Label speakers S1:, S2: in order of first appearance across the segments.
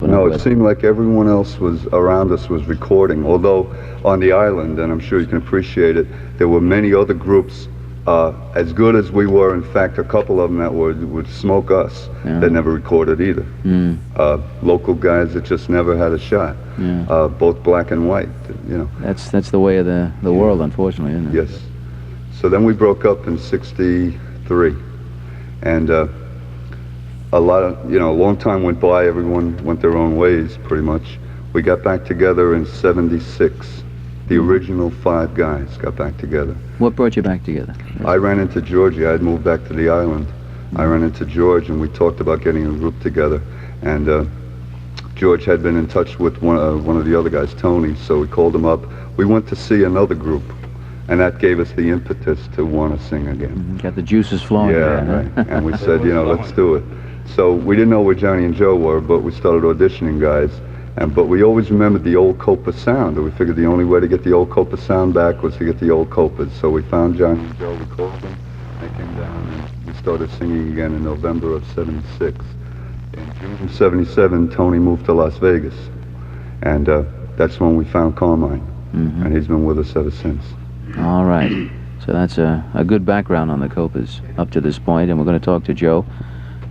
S1: No, it seemed like everyone else was around us was recording, although on the island, and I'm sure you can appreciate it, there were many other groups as good as we were. In fact, a couple of them that would smoke us that never recorded either. Local guys that just never had a shot, both black and white, you know.
S2: That's the way of the world, unfortunately, isn't it?
S1: Yes. So then we broke up in '63, and a long time went by. Everyone went their own ways, pretty much. We got back together in '76. The original 5 guys got back together.
S2: What brought you back together?
S1: I ran into Georgie. I had moved back to the island. I ran into George, and we talked about getting a group together. And George had been in touch with one of the other guys, Tony, so we called him up. We went to see another group, and that gave us the impetus to want to sing again.
S2: Got the juices flowing.
S1: Yeah, right. And we said, let's do it. So we didn't know where Johnny and Joe were, but we started auditioning guys. But we always remembered the old Copas sound, and we figured the only way to get the old Copas sound back was to get the old Copas. So we found Johnny and Joe, we called them, they came down, and we started singing again in November of '76. In June of '77, Tony moved to Las Vegas, and that's when we found Carmine, and he's been with us ever since.
S2: All right. So that's a good background on the Copas up to this point, and we're going to talk to Joe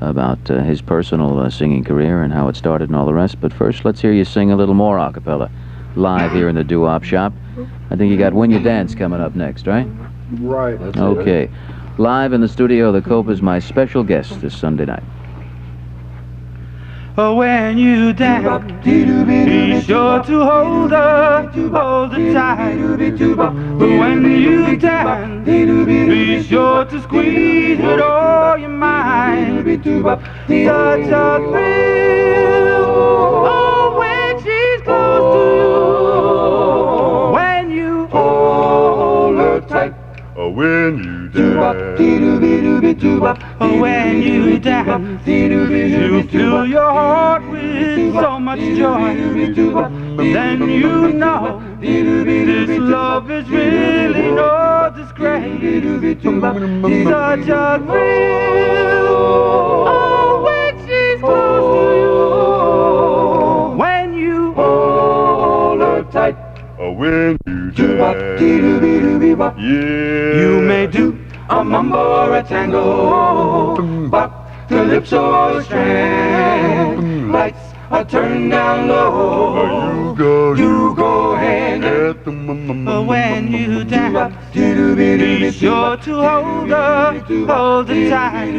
S2: about his personal singing career and how it started and all the rest. But first, let's hear you sing a little more a cappella live here in the Doo-Wop Shop. I think you got When You Dance coming up next, right?
S3: Right.
S2: Okay. Live in the studio, the Copas, my special guest this Sunday night.
S4: When you dance, be sure to hold her tight. When you dance, be sure to squeeze with all your might. Such a thrill, oh, when she's close to you. When you hold her tight.
S3: When you dance,
S4: when you dance, you fill your heart with so much joy. Then you know this love is really no disgrace. Such a thrill, oh, when she's close to you. When you hold her tight.
S3: when you dance,
S4: you may do a mambo or a tango, bop, calypso or a strand. Lights are turned down low. You go ahead. When you dance, be sure to hold her tight.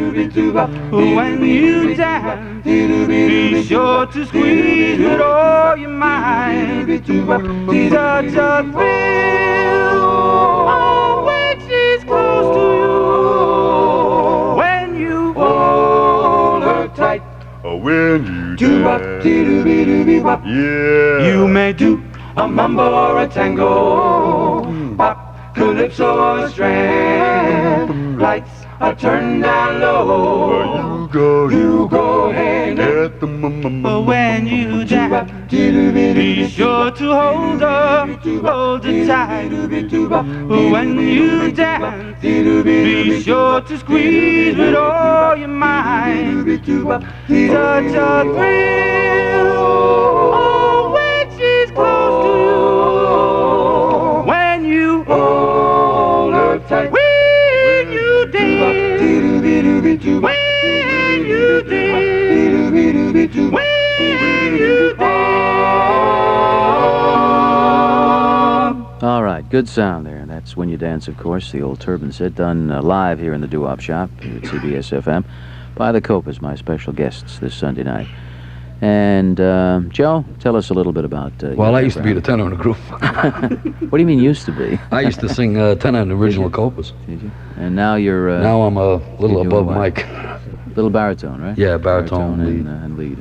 S4: When you dance, be sure to squeeze with all your might. Such a thrill, oh, when she's close to you. When you hold her tight.
S3: When you dance,
S4: You may do a mambo or a tango, pop, calypso or a strand. Lights are turned down low. You go ahead. When you dance, be sure to hold her tight. When you dance, be sure to squeeze with all your might. Such a thrill, oh, when she's close to you. When you hold her tight. When you dance, when you dance, when you dance.
S2: All right, good sound there. That's When You Dance, of course, the old turban set, done live here in the Doo-Wop Shop here at WCBS-FM by the Copas, my special guests this Sunday night. And Joe, tell us a little bit about
S5: Well, I used to be the tenor in the group.
S2: What do you mean used to be?
S5: I used to sing tenor in the original Copas.
S2: Did you? And now you're...
S5: now I'm a little above Mike.
S2: Little baritone, right?
S5: Yeah, baritone lead.
S2: And lead,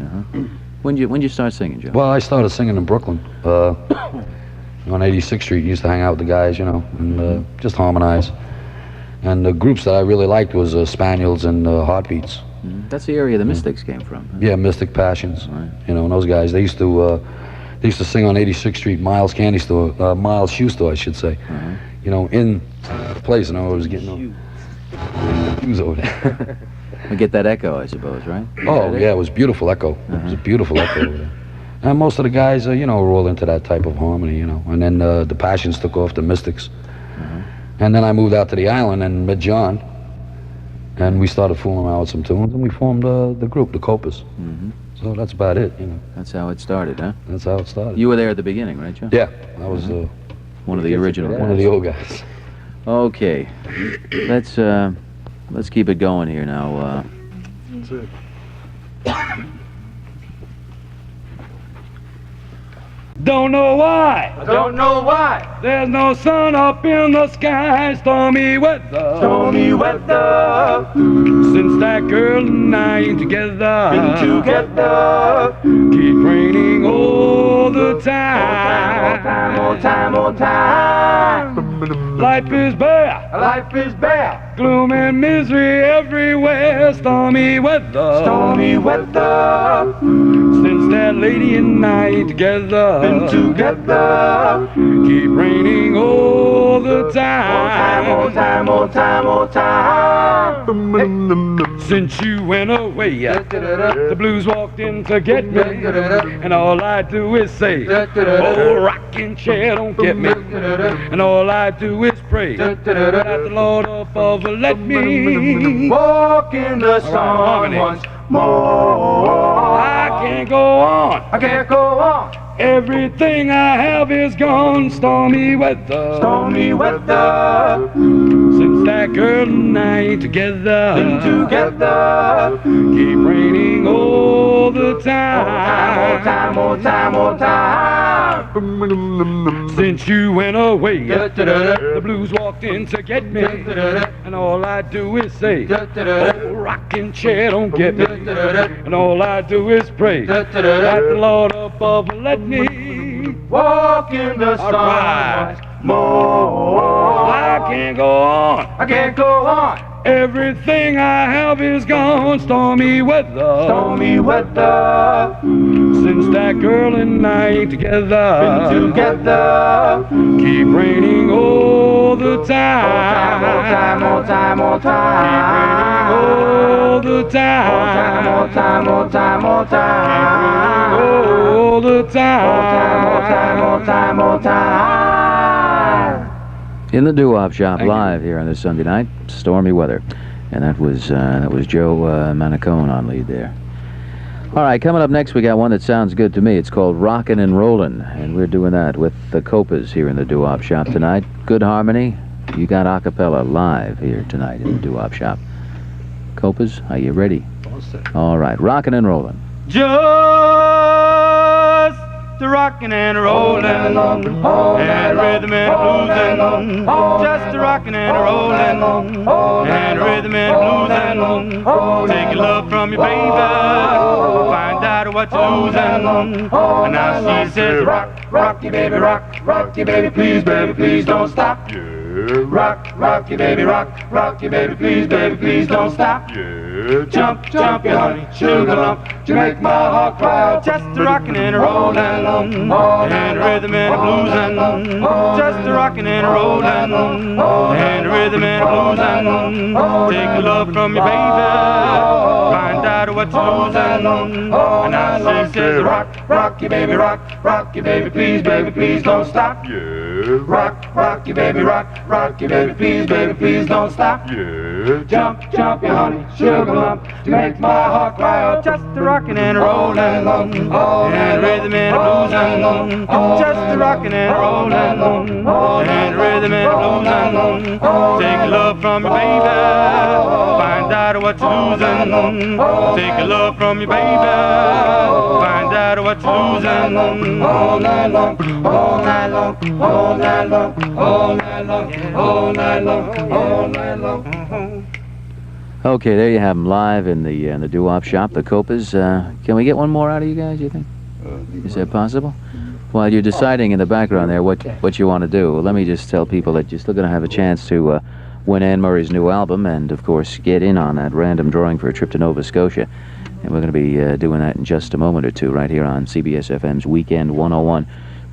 S2: When did you start singing, Joe?
S5: Well, I started singing in Brooklyn. On 86th Street, used to hang out with the guys, and just harmonize. And the groups that I really liked was Spaniels and Heartbeats.
S2: That's the area the Mystics came from. Huh?
S5: Yeah, Mystic Passions.
S2: Right.
S5: And those guys, they used to sing on 86th Street, Miles Candy Store, Miles Shoe Store, I should say. In the place, and I was getting shoes over there.
S2: We get that echo, I suppose, right?
S5: Oh, yeah, it was beautiful echo. It was a beautiful echo over there. And most of the guys, you know, were all into that type of harmony, you know. And then the Passions took off, the Mystics. And then I moved out to the island and met John. And we started fooling around with some tunes, and we formed the group, the Copas. So that's about it, you know.
S2: That's how it started, huh?
S5: That's how it started.
S2: You were there at the beginning, right, Joe?
S5: Yeah, I was
S2: one of the original
S5: one of the old guys.
S2: Okay, let's keep it going here now.
S3: That's it.
S4: Don't know why.
S6: I don't know why.
S4: There's no sun up in the sky. Stormy weather.
S6: Stormy weather.
S4: Since that girl and I ain't together.
S6: Been together.
S4: Keep raining all the time.
S6: More time, more time.
S4: Life is bare.
S6: Life is bare.
S4: Gloom and misery everywhere. Stormy weather.
S6: Stormy weather.
S4: Since that lady and I ain't together.
S6: Been together.
S4: Keep raining all the time.
S6: More time, more time, more time, more time.
S4: Since you went away, the blues walked in to get me, and all I do is say, oh, rocking chair don't get me, and all I do is pray that the Lord above will let me
S6: Walk in the sun once more.
S4: I can't go on.
S6: I can't go on.
S4: Everything I have is gone. Stormy weather.
S6: Stormy weather.
S4: Since that girl and I ain't together.
S6: Been together.
S4: Keep raining all the
S6: More time, more time, more time.
S4: Since you went away, the blues walked in to get me, and all I do is say, oh, rocking chair don't get me, and all I do is pray that the Lord above will let me
S6: Walk in the sun
S4: Alright.
S6: once more.
S4: I can't go on.
S6: I can't go on.
S4: Everything I have is gone. Stormy weather.
S6: Stormy weather.
S4: Since that girl and I ain't together.
S6: Been together.
S4: Keep raining all the time.
S6: More time, more time, more
S4: Keep raining
S6: time.
S4: all the time.
S6: More time, more time, more time.
S4: All the time.
S6: More time, more time, more time.
S2: In the Doo-Wop Shop, live here on this Sunday night, stormy weather. And that was Joe Manicone on lead there. All right, coming up next, we got one that sounds good to me. It's called Rockin' and Rollin', and we're doing that with the Copas here in the Doo-Wop Shop tonight. Good harmony. You got a cappella live here tonight in the Doo-Wop Shop. Copas, are you ready? All right, Rockin' and Rollin'.
S4: Just rockin' and rollin', and rhythm and bluesin'. Just rockin' and rollin', and rhythm and bluesin'. Take your love from your baby, find out what you're losing. And now she says, rock, rock you baby, rock, rock you baby, please don't stop. Rock, rock you baby, rock you baby, please don't stop. Jump, jump, you honey, sugar lump, you make my heart cry out. Just rockin' and rollin', and rhythm and bluesin'. Just rockin' and rollin', and rhythm and bluesin'. Take your love from your baby, find out what you're losing. And now she says, rock, rock you baby, rock you baby, please don't stop. Rock, rock you baby, rock you baby, please don't stop. Jump, jump, you honey, sugar lump, to make my heart cry out. Just rockin' and rollin', and rhythm and bluesin'. Just rockin' and rollin', and rhythm and bluesin'. Take your love from your baby, find out what you're losing. Take your love from your baby, find out what you're losing. All night long, all night long, all night long, all night long, all night long, all night long.
S2: Okay, there you have them live in the Doo-Wop Shop, the Copas. Can we get one more out of you guys, you think? Is that possible? While you're deciding in the background there what you want to do, let me just tell people that you're still going to have a chance to win Anne Murray's new album and, of course, get in on that random drawing for a trip to Nova Scotia. And we're going to be doing that in just a moment or two right here on CBS-FM's Weekend 101.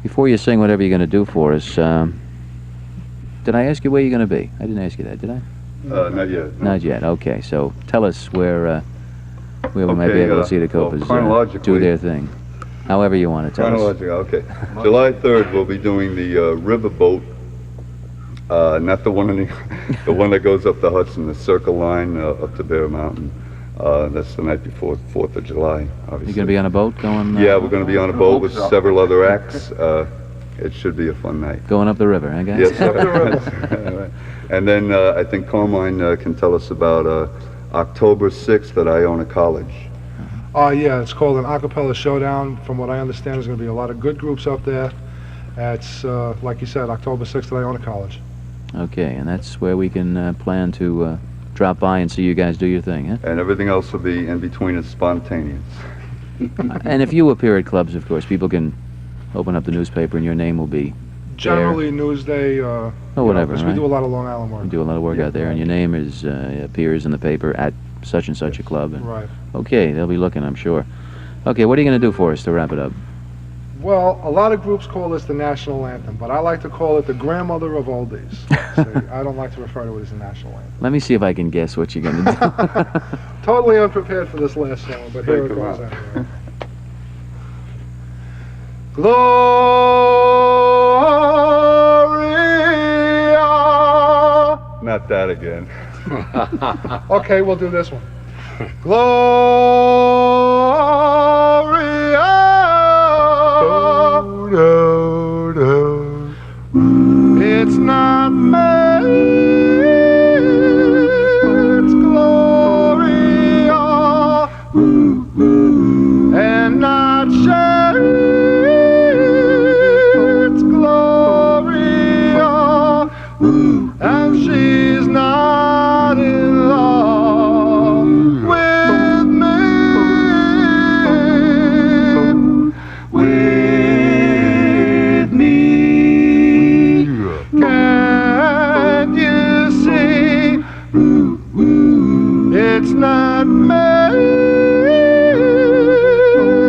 S2: Before you sing whatever you're going to do for us, did I ask you where you're going to be? I didn't ask you that, did I?
S1: Not yet.
S2: Not yet. Okay, so tell us where we might be able to see the Copas do their thing. However you want to tell us.
S1: Chronological, okay. July 3rd, we'll be doing the riverboat, not the one in the one that goes up the Hudson, the Circa line up to Bear Mountain. That's the night before 4th of July, obviously.
S2: You going to be on a boat going?
S1: Yeah, we're going to be on a boat with several other acts. It should be a fun night.
S2: Going up the river, I guess.
S1: Yes, sir. And then I think Carmine can tell us about October 6th at Iona College.
S7: Yeah, it's called an acapella showdown. From what I understand, there's going to be a lot of good groups up there. It's, like you said, October 6th at Iona College.
S2: Okay, and that's where we can plan to drop by and see you guys do your thing, huh?
S1: And everything else will be in between and spontaneous.
S2: And if you appear at clubs, of course, people can open up the newspaper and your name will be
S7: Generally, Newsday,
S2: whatever,
S7: because
S2: right?
S7: we do a lot of Long Island work.
S2: You do a lot of work out there, and your name is appears in the paper at such and such a club. And
S7: Right.
S2: okay, they'll be looking, I'm sure. Okay, what are you going to do for us to wrap it up?
S7: Well, a lot of groups call this the national anthem, but I like to call it the grandmother of oldies. See, I don't like to refer to it as the national anthem.
S2: Let me see if I can guess what you're going to do.
S7: Totally unprepared for this last song, but here it goes anyway. Gloria.
S1: Not that again.
S7: Okay, we'll do this one. Gloria. It's not me, it's Gloria, and not Sherry, it's Gloria, and she's not in love with me. Can you see? It's not me,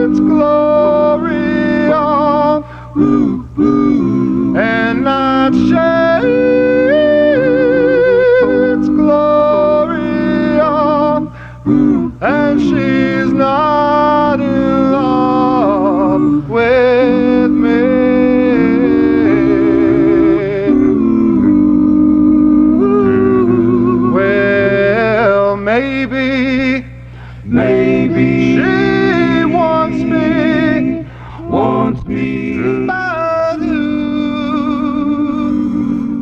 S7: it's Gloria, and not Sherry, it's Gloria, and she's not in love with me. Maybe she wants me, but who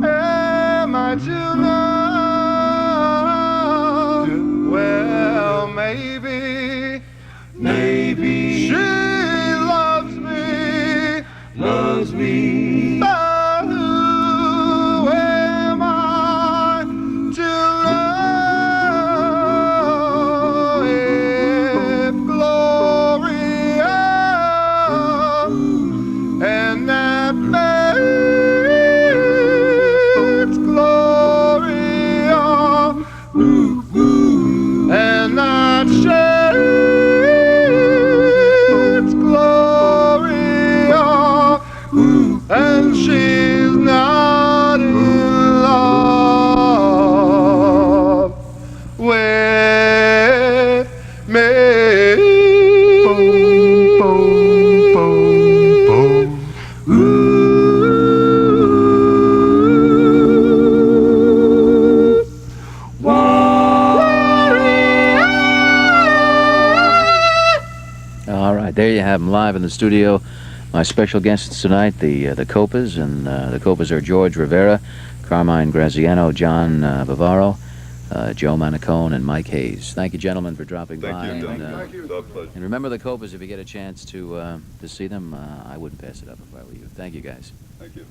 S7: am I to know? Well, maybe she loves me, but who am I to know? And that it's Gloria, and not Sherry, it's Gloria, and she's not in love with me.
S2: There you have them live in the studio. My special guests tonight, the Copas, and the Copas are George Rivera, Carmine Graziano, John Bavaro, Joe Manicone, and Mike Hayes. Thank you, gentlemen, for dropping by.
S1: Thank you, John.
S7: Thank you.
S1: It's our pleasure.
S2: And remember the Copas, if you get a chance to see them, I wouldn't pass it up if I were you. Thank you, guys.
S1: Thank you.